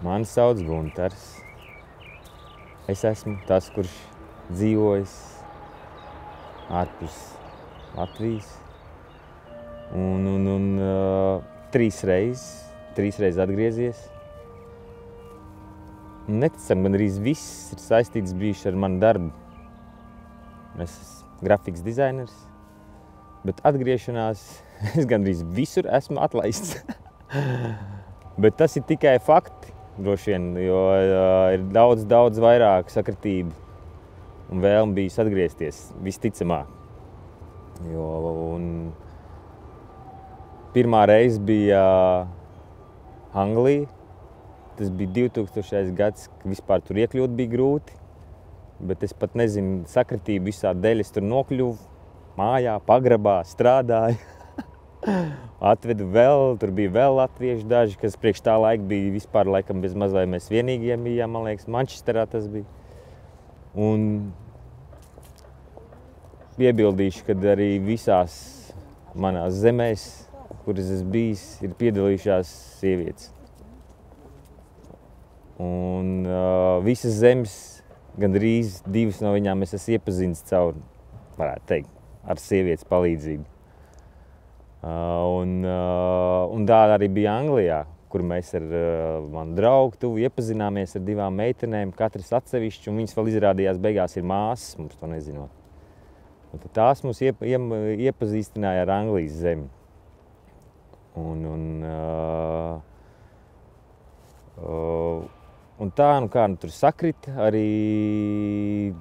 Mani sauc Guntars. Es esmu tas, kurš dzīvojis ārpus Latvijas. Trīs reizes atgriezies. Neticam, gandrīz viss ir saistīts bijuši ar manu darbu. Es esmu grafikas dizainers, bet atgriešanās es gandrīz visur esmu atlaists. Bet tas ir tikai fakti, droši vien, jo ir daudz vairāk sakritību un vēlme bijis atgriezties, visticamāk. Pirmā reize bija Anglija. Tas bija 2000. gads, ka vispār tur iekļūt bija grūti. Bet es pat nezinu, sakritību visā dēļ es tur nokļuvu. Mājā, pagrabā, strādāju. Atvedu vēl, tur bija vēl latvieši daži, kas priekš tā laika bija vispār laikam bez maz vai mēs vienīgie bijām, man liekas, Manchesterā tas bija. Un piebildīšu, kad arī visās manās zemēs, kuras es bijis, ir piedalījušās sievietes. Un visas zemes, gandrīz divas no viņām es esmu iepazinis caur, varētu teikt, ar sievietes palīdzību. Un tā arī bija Anglijā, kur mēs ar manu draugu tuvu iepazināmies ar divām meitenēm, katras atsevišķi, un viņas vēl izrādījās beigās ir māsas, mums to nezinot. Un tad tās mums iepazīstināja ar Anglijas zemi. Un tā, tur sakrita arī,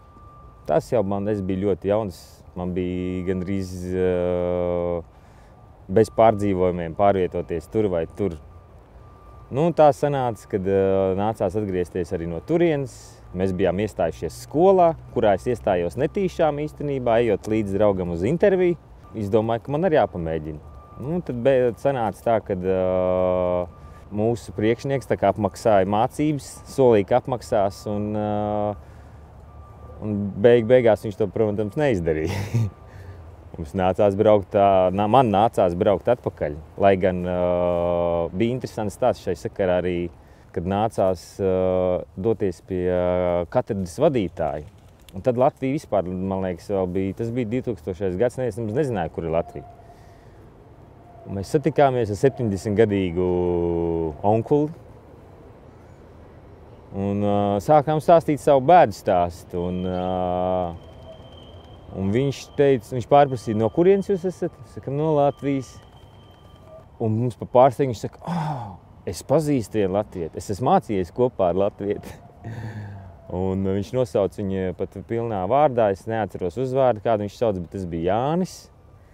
tas jau es biju ļoti jauns, man bija gandrīz bez pārdzīvojumiem pārvietoties tur vai tur. Tā sanāca, kad nācās atgriezties arī no turienes. Mēs bijām iestājušies skolā, kurā es iestājos netīšām īstenībā, ejot līdz draugam uz interviju. Izdomāju, ka man arī jāpamēģina. Tad sanāca tā, kad mūsu priekšnieks tā kā apmaksāja mācības, solīja, ka apmaksās, un beigās viņš to, protams, neizdarīja. Man nācās braukt atpakaļ, lai gan bija interesants stāsts šai sakarā arī, kad nācās doties pie katedras vadītāja. Un tad Latvija vispār, man liekas, vēl bija, tas bija 2000. gads, es nezināju, kur ir Latvija. Un mēs satikāmies ar 70-gadīgu onkuli un sākām stāstīt savu bēdu stāstu. Un viņš teica, viņš pārprasīja, no kurienes jūs esat? Es saku, no Latvijas. Un mums pa pārsteigumu viņš saka, es pazīstu vienu latvieti, es esmu mācījies kopā ar latvieti. Un viņš nosauc viņu pat pilnā vārdā, es neatceros uzvārdu, kādu viņš sauc, bet tas bija Jānis.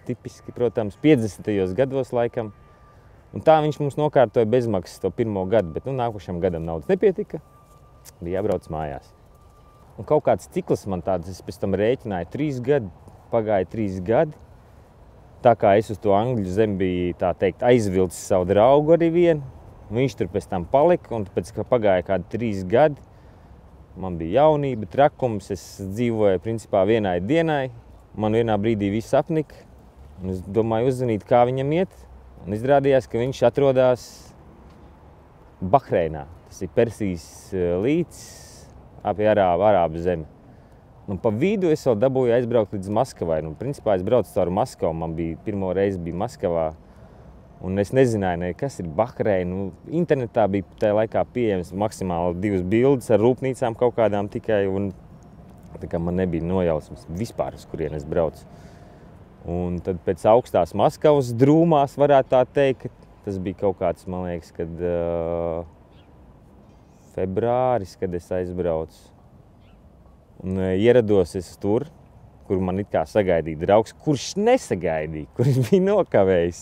Tipiski, protams, 50. gados laikam. Un tā viņš mums nokārtoja bezmaksas to pirmo gadu, bet nākošam gadam naudas nepietika. Bija jābrauc mājās. Un kaut kāds cikls man tāds, es pēc tam rēķināju 3 gadi, pagāja 3 gadi. Tā kā es uz to Angļu zemi biju, tā teikt, aizvilcis savu draugu arī vienu. Viņš tur pēc tam palika, un pēc kā pagāja kādi 3 gadi, man bija jaunība, trakums, es dzīvoju principā vienai dienai. Man vienā brīdī viss apnika. Un es domāju uzzvanīt, kā viņam iet. Un izrādījās, ka viņš atrodas Bahreinā. Tas ir Persijas līcis pie Arābu zemi. Un pa vidu es vēl dabūju aizbraukt līdz Maskavai. Principā es braucu caur Maskavu. Man bija pirmo reizi bija Maskavā. Un es nezināju, kas ir Bahreina. Internetā bija tajā laikā pieejams maksimāli 2 bildes ar rūpnīcām kaut kādām tikai. Un tā kā man nebija nojausmas vispār, uz kurien es braucu. Un tad pēc augstās Maskavas drūmās varētu tā teikt, ka tas bija kaut kāds, man liekas, kad februāris, kad es aizbraucu. Un ierados es tur, kur man it kā sagaidīja draugs, kurš nesagaidīja, kurš bija nokavējis.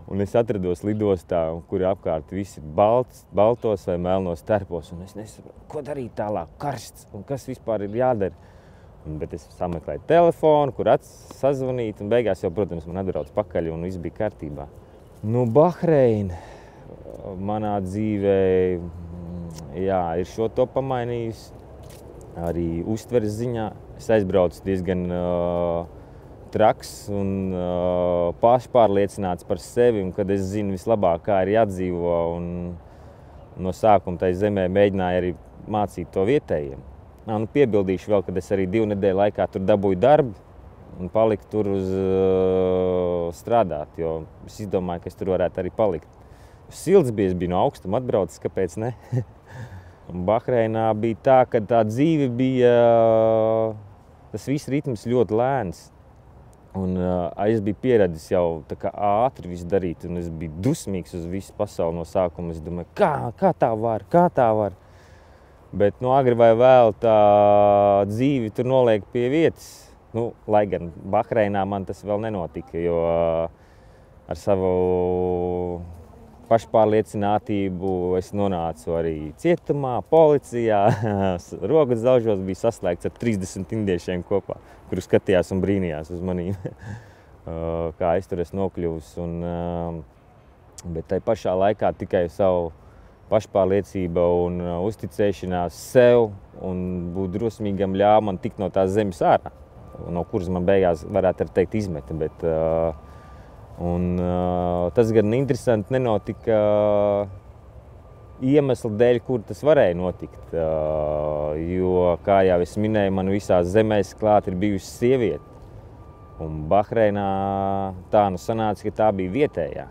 Un es atrados lidostā, kur apkārt visi baltos vai melnos terpos. Un es nesaprotu, ko darīt tālāk, karsts un kas vispār ir jādara. Bet es sameklēju telefonu, kur sazvanīt, un beigās jau, protams, man atbrauc pakaļ, un viss bija kārtībā. Bahreina manā dzīvē, jā, ir šo to pamainījusi. Arī uztveres ziņā. Es aizbraucu diezgan traks un pašpārliecināts par sevi, un kad es zinu vislabāk, kā ir jādzīvo. No sākuma tai zemē mēģināju arī mācīt to vietējiem. Piebildīšu vēl, kad es arī 2 nedēļu laikā tur dabūju darbu un paliku tur uz strādāt, jo es izdomāju, ka es tur varētu arī palikt. Silts bija, es biju no augstuma atbraucis, kāpēc ne? Un Bahreinā bija tā, ka tā dzīve bija, tas viss ritms ļoti lēns. Un es biju pieredzis jau tā kā ātri visu darīt, un es biju dusmīgs uz visu pasauli no sākuma. Es domāju, kā tā var? Bet agri vai vēl tā dzīve tur noliek pie vietas. Lai gan Bahreinā man tas vēl nenotika, jo ar savu pašpārliecinātību es nonācu arī cietumā, policijā, rokas daužos bija saslēgts ar 30 indiešiem kopā, kuri skatījās un brīnījās uz manīm, kā es tur esmu nokļuvis. Bet tai pašā laikā tikai savu pašpārliecība un uzticēšanās sev un būt drosmīgam ļāva man tikt no tās zemes ārā, no kuras man beigās varētu arī teikt izmeta. Tas gan interesanti nenotika iemeslu dēļ, kur tas varēja notikt. Jo, kā jau es minēju, man visās zemēs klāt ir bijusi sieviete. Un Bahreinā tā sanāca, ka tā bija vietējā.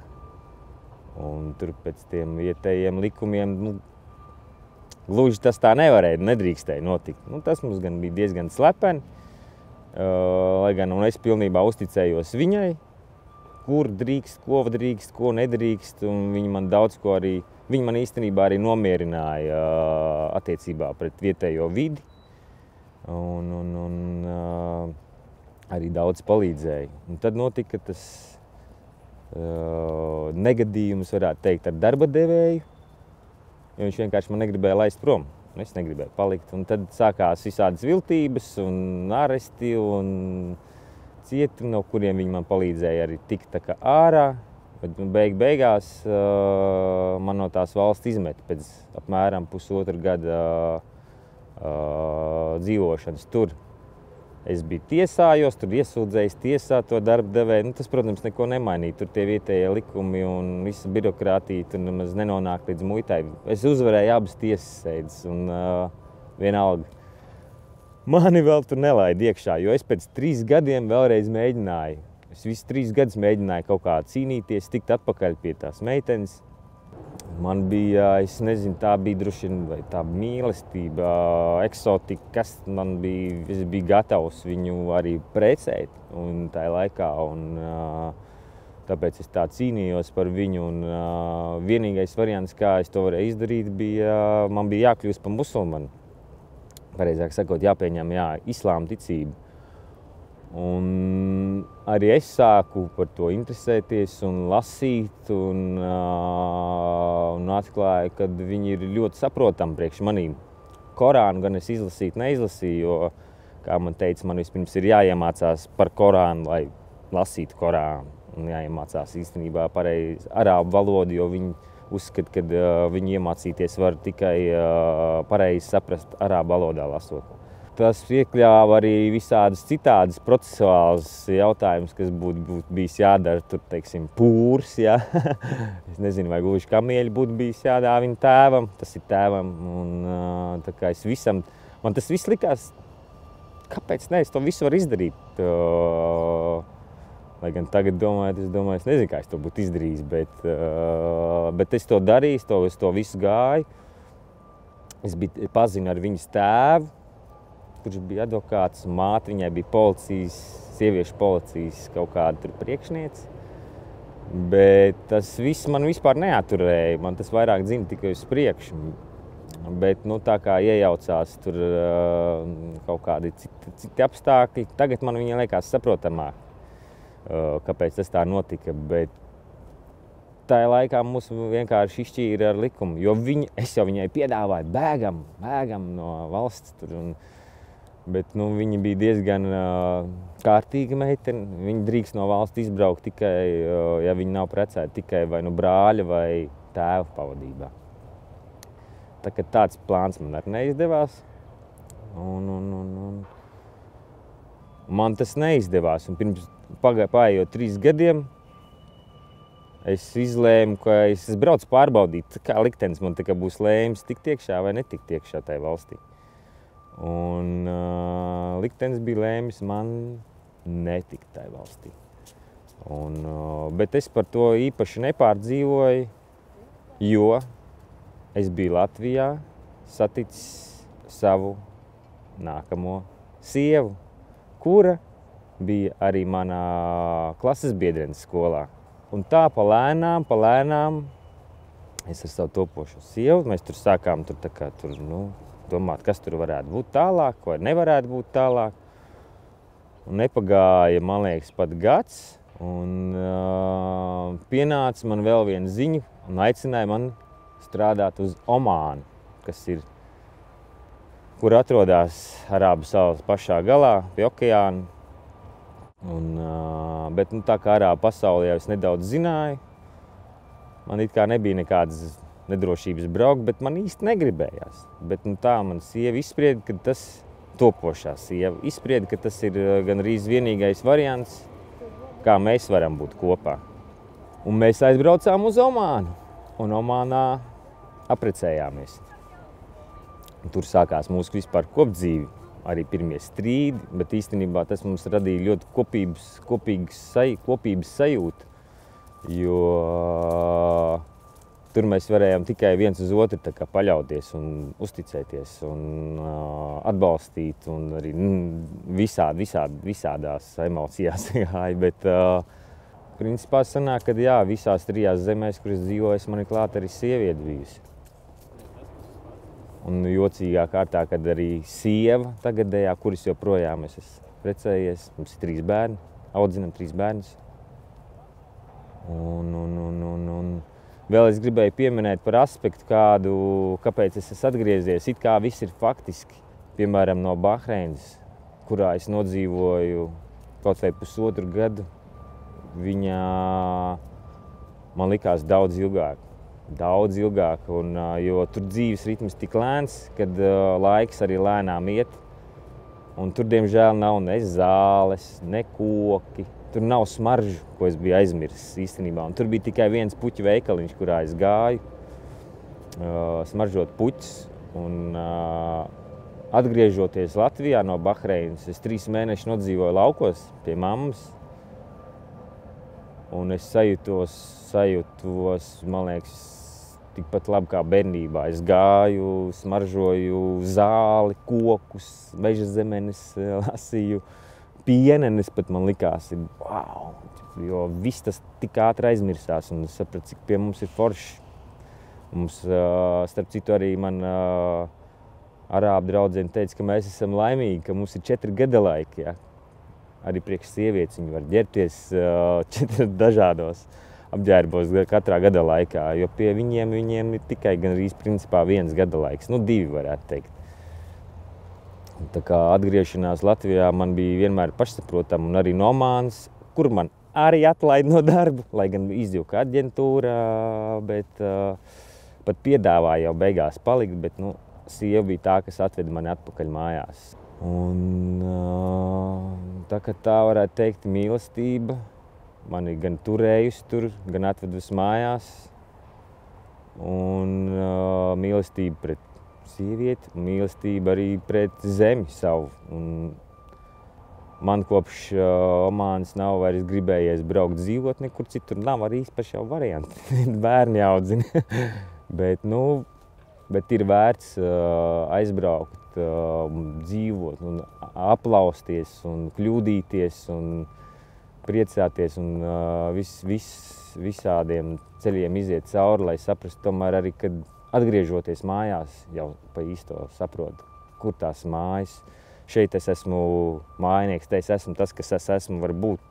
Un tur pēc tiem vietējiem likumiem gluži tas tā nedrīkstēja notikt. Tas mums gan bija diezgan slepeni, lai gan es pilnībā uzticējos viņai, kur drīkst, ko nedrīkst, un viņi man daudz ko arī, viņi man īstenībā arī nomierināja attiecībā pret vietējo vidi, un arī daudz palīdzēja. Un tad notika tas negadījums, varētu teikt, ar darba devēju, jo viņš vienkārši man negribēja laist prom. Es negribēju palikt, un tad sākās visādas viltības un aresti un cietumi, no kuriem viņi man palīdzēja arī tikt tā kā ārā. Bet beigās man no tās valsts izmet pēc apmēram 1,5 gada dzīvošanas tur. Es biju tiesājos, tur iesūdzējis tiesā to darba devēju. Tas, protams, neko nemainīja. Tur tie vietējie likumi un visa birokrātija tur nemaz nenonāk līdz muitai. Es uzvarēju abas tiesas sēdes un vienalga. Mani vēl tur nelaida iekšā, jo es pēc 3 gadiem vēlreiz mēģināju. Es visu 3 gadus mēģināju kaut kā cīnīties, tikt atpakaļ pie tās meitenes. Man bija, es nezinu, tā bija droši vien, vai tā mīlestība, eksotika, kas man bija, es biju gatavs viņu arī precēt un tajā laikā, un tāpēc es tā cīnījos par viņu, un vienīgais variants, kā es to varēju izdarīt, bija, man bija jākļūst par musulmanu. Pareizāk sakot, jāpieņem, islāma ticība. Un arī es sāku par to interesēties un lasīt, un atklāju, ka viņi ir ļoti saprotami priekš manīm. Korānu gan es neizlasīju, jo, kā man teica, man vispirms ir jāiemācās par Korānu, lai lasītu Korānu. Un jāiemācās īstenībā pareizi arābu valodu, jo viņi uzskata, ka viņi iemācīties var tikai pareizi saprast arābu valodā lasot. Tas iekļāva arī visādas citādas procesuālas jautājumus, kas būtu bijis jādara, tur, teiksim, pūrs, Es nezinu, vai gluži kamieļi būtu bijis jādara viņa tēvam, tas ir tēvam, un tā kā es visam, man tas viss likās, kāpēc ne, es to visu varu izdarīt. Lai gan tagad es domāju, es nezinu, kā es to būtu izdarījis, bet es to darīju, es to visu gāju. Es pazinu ar viņas tēvu, kurš bija advokāts, māte, viņai bija sieviešu policijas kaut kāda tur priekšniece. Bet tas viss man vispār neaturēja, man tas vairāk dzina tikai uz priekšu. Bet tā kā iejaucās tur kaut kādi citi apstākļi, tagad man viņa liekas saprotamāk, kāpēc tas tā notika. Bet tajā laikā mūs vienkārši izšķīra ar likumu, jo es jau viņai piedāvāju bēgam no valsts tur. Bet viņa bija diezgan kārtīga meitene. Viņa drīkst no valsts izbraukt tikai, ja viņa nav precēta, tikai vai nu brāļa vai tēva pavadībā. Tā kā tāds plāns man arī neizdevās. Man tas neizdevās. Un pirms paējot 3 gadiem, es izlēmu, ka es braucu pārbaudīt, kā liktenis man būs lēmis tikt iekšā vai netikt iekšā tajā valstī. Un liktenis bija lēmis man netikt tajā valstī. Bet es par to īpaši nepārdzīvoju, jo es biju Latvijā saticis savu nākamo sievu, kura bija arī manā klases biedrenes skolā. Un tā pa lēnām es ar savu topošo sievu, mēs tur sākām domāt, kas tur varētu būt tālāk, vai nevarētu būt tālāk. Un nepagāja, man liekas, pat gads, un pienāca man vēl viena ziņa un aicināja man strādāt uz Omānu, kur atrodas Arābu salas pašā galā, pie okeāna. Bet tā kā Arābu pasaulē jau es nedaudz zināju, man it kā nebija nekādas nedrošības braukt, bet man īsti negribējās. Bet tā man sieva izsprieda, ka tas topošā sieva izsprieda, ka tas ir gandrīz vienīgais variants, kā mēs varam būt kopā. Un mēs aizbraucām uz Omānu, un Omānā aprecējāmies. Un tur sākās mūsu vispār kopdzīve, arī pirmie strīdi, bet īstenībā tas mums radīja ļoti kopības sajūtu, jo tur mēs varējām tikai viens uz otru paļauties un uzticēties un atbalstīt un arī visādās emocijās gāja, bet principā sanāk, ka jā, visās 3 zemēs, kur es dzīvoju, man ir klāt arī sieviete bijusi. Un jocīgā kārtā, kad arī sieva tagadējā, kuras joprojām es esmu precējies, mums ir 3 bērni, audzinam 3 bērnus. Un vēl es gribēju pieminēt par aspektu kāpēc es esmu atgriezies, it kā viss ir faktiski. Piemēram, no Bahreinas, kurā es nodzīvoju kaut vai pusotru gadu, viņa man likās daudz ilgāk, jo tur dzīves ritms tik lēns, kad laiks arī lēnām iet. Un tur, diemžēl, nav ne zāles, ne koki. Tur nav smaržu, ko es biju aizmirsis īstenībā. Un tur bija tikai viens puķu veikaliņš, kurā es gāju, smaržot puķus. Un atgriežoties Latvijā no Bahreinas, es 3 mēnešus nodzīvoju laukos pie mammas. Un es sajūtos, man liekas, tikpat labi kā bērnībā. Es gāju, smaržoju zāli, kokus, meža zemenes, lasīju pienenes, pat man likās, wow, jo viss tas tik ātri aizmirsās un es sapratu, cik pie mums ir forši. Mums, starp citu, arī man arābu draudzene teica, ka mēs esam laimīgi, ka mums ir 4 gadalaiki, ja. Arī priekš sievietes viņi var ģērbties 4 dažādos apģērbos katrā gada laikā, jo pie viņiem ir tikai gandrīz principā 1 gada laiks, 2 varētu teikt. Tā kā atgriešanās Latvijā man bija vienmēr pašsaprotama un arī no Omānas, kur man arī atlaida no darba, lai gan izjuka aģentūra, bet pat piedāvāja jau beigās palikt, bet sieva bija tā, kas atveda mani atpakaļ mājās. Un tā varētu teikt, mīlestība mani gan turējusi tur, gan atvedusi mājās. Un mīlestība pret sievieti, mīlestība arī pret zemi savu. Un man kopš Omānas nav vairs gribējies braukt dzīvot nekur citur. Nav arī īpaši jau varianti, bērni audzina. Bet ir vērts aizbraukt, dzīvot un aplausties un kļūdīties un priecāties un visādiem ceļiem iziet cauri, lai saprastu tomēr arī, kad atgriežoties mājās, jau pa īsto saprotu, kur tās mājas. Šeit es esmu mājnieks, te es esmu tas, kas es esmu, varbūt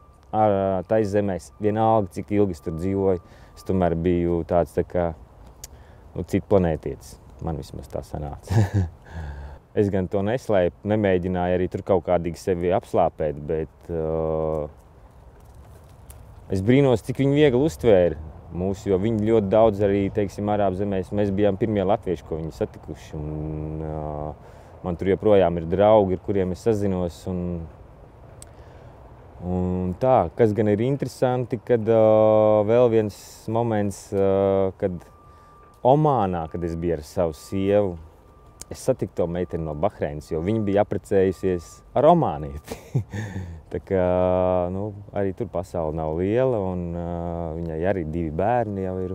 tais zemēs, vienalga, cik ilgi es tur dzīvoju, es tomēr biju tāds citu planētietis. Man vismaz tā sanāca. Es gan to neslēpu, nemēģināju arī tur kaut kādīgi sevi apslāpēt, bet es brīnos, cik viņi viegli uztvēra mūsu, jo viņi ļoti daudz arī, teiksim, Arābu zemēs, mēs bijām pirmie latvieši, ko viņi satikuši. Un, man tur joprojām ir draugi, ar kuriem es sazinos. Un tā, kas gan ir interesanti, kad vēl viens moments, kad Omānā, kad es biju ar savu sievu, es satiku to meiteni no Bahreinas, jo viņa bija apprecējusies ar omānieti. Tā kā, nu, arī tur pasaule nav liela, un viņai arī 2 bērni jau ir.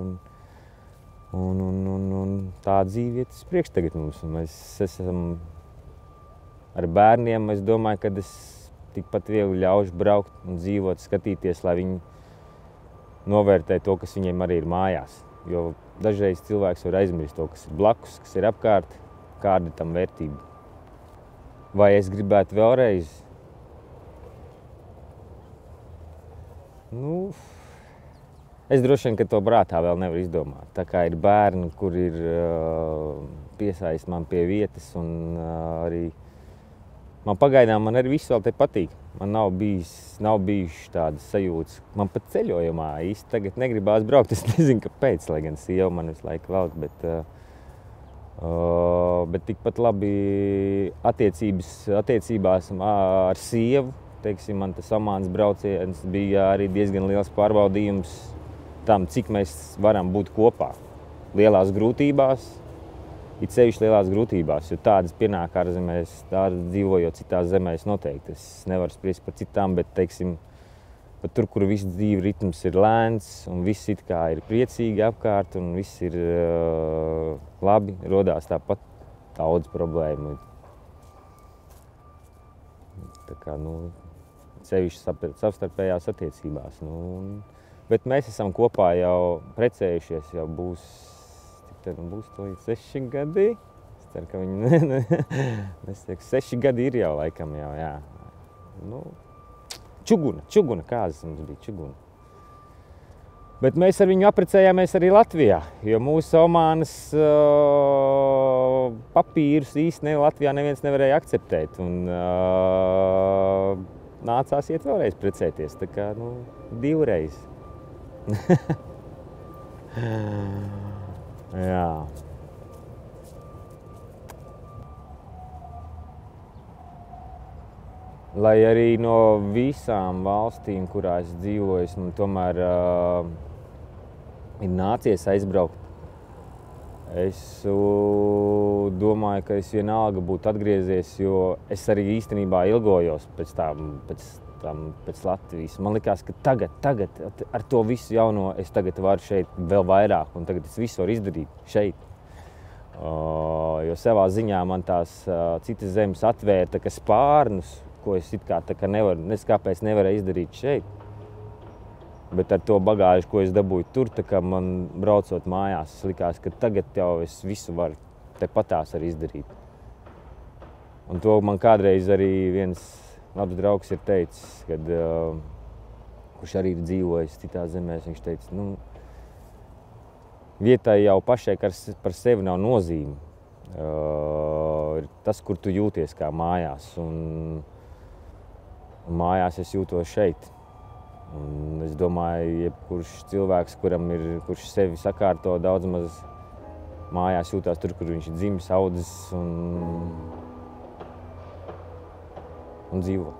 Un tā dzīve iet uz priekšu tagad mums. Mēs esam ar bērniem, es domāju, ka es tikpat viegli ļaušu braukt un dzīvot, skatīties, lai viņi novērtē to, kas viņiem arī ir mājās. Jo dažreiz cilvēks var aizmirst to, kas ir blakus, kas ir apkārt, kāda ir tam vērtība. Vai es gribētu vēlreiz? Nu, es droši vien, ka to prātā vēl nevaru izdomāt. Tā kā ir bērni, kur ir piesaist man pie vietas, un arī man pagaidām arī viss vēl te patīk. Man nav bijuši tādas sajūtas. Man pat ceļojumā īsti tagad negribās braukt. Es nezinu, kāpēc, lai gan sieva man visu laiku velk, bet tikpat labi attiecībās ar sievu. Teiksim, man tas Omānas brauciens bija arī diezgan liels pārbaudījums tam, cik mēs varam būt kopā. Lielās grūtībās, it sevišķi lielās grūtībās, jo tādas pienāk ārzemēs, dzīvojot citās zemēs noteikti. Es nevaru spriest par citām, bet, teiksim, pat tur, kur viss dzīve ritms ir lēns un viss it kā ir priecīgi apkārt un viss ir labi, rodās tāpat daudz problēmu. Tā kā, nu, sevišķi savstarpējās attiecībās. Nu, bet mēs esam kopā jau precējušies, jau būs to 6 gadi. Es ceru, ka viņi nesaka, 6 gadi ir jau laikam jau, jā. Nu, čuguna, kāzas mums bija čuguna. Bet mēs ar viņu apprecējāmies arī Latvijā, jo mūsu Omānas papīrus īsti Latvijā neviens nevarēja akceptēt. Un nācās iet vēlreiz precēties, tā kā, nu, 2 reizes. Jā. Lai arī no visām valstīm, kurās dzīvoju, man tomēr ir nācies aizbraukt. Es domāju, ka es vienalga būtu atgriezies, jo es arī īstenībā ilgojos pēc Latvijas. Man likās, ka tagad ar to visu jauno es tagad varu šeit vēl vairāk, un tagad es visu varu izdarīt šeit. Jo savā ziņā man tās citas zemes atvēra spārnus, ko es it kā kāpēc nevarēju izdarīt šeit. Bet ar to bagāžu, ko es dabūju tur, tā kā man braucot mājās, likās, ka tagad jau es visu varu tepatās arī izdarīt. Un to man kādreiz arī viens labs draugs ir teicis, kad, kurš arī ir dzīvojis citās zemēs, viņš teica, nu, vietai jau pašai par sevi nav nozīme. Tas, kur tu jūties kā mājās, un mājās es jūtos šeit. Un es domāju, jebkurš cilvēks, kurš sevi sakārto daudz maz mājās jūtās tur, kur viņš ir dzimis, audzis un dzīvo.